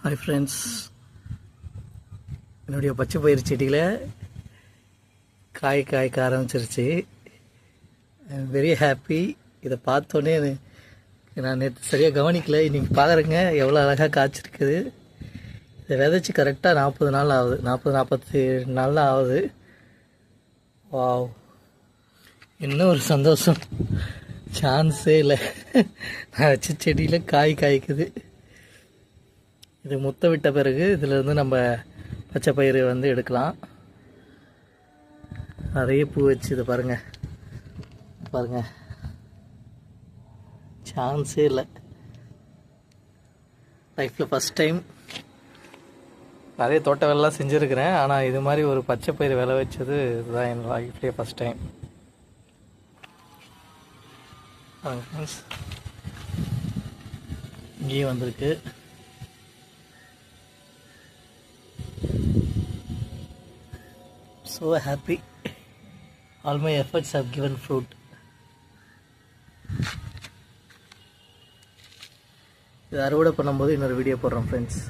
Hi friends, என்னுடைய பச்சை பயிர் செடியில் காய்க்க ஆரம்பிச்சிருச்சு. Very happy. இதை பார்த்தோன்னே நான் நேற்று சரியாக கவனிக்கல, இன்றைக்கி பார்க்குறேங்க எவ்வளோ அழகாக காய்ச்சிருக்குது. இதை விதைச்சி கரெக்டாக 40 நாள் ஆகுது, 40-47 நாள் தான் ஆகுது. வாவ், இன்னும் ஒரு சந்தோஷம், சான்ஸே இல்லை. நான் வச்ச செடியில் காய்க்குது. இது முத்த விட்ட பிறகு இதிலேருந்து நம்ம பச்சை பயிறு எடுக்கலாம். நிறைய பூ வச்சு இதை பாருங்கள், சான்ஸே இல்லை. லைஃப்பில் ஃபஸ்ட் டைம். நிறைய தோட்ட வேலைலாம் செஞ்சுருக்கிறேன், ஆனால் இது மாதிரி ஒரு பச்சை பயிறு விளை வச்சது இதுதான் என் லைஃப்லேயே ஃபஸ்ட் டைம். இங்கேயும் வந்திருக்கு. So happy, all my efforts have given fruit. இது அறுவடை பண்ணும்போது இன்னொரு வீடியோ போடுறோம் ஃப்ரெண்ட்ஸ்.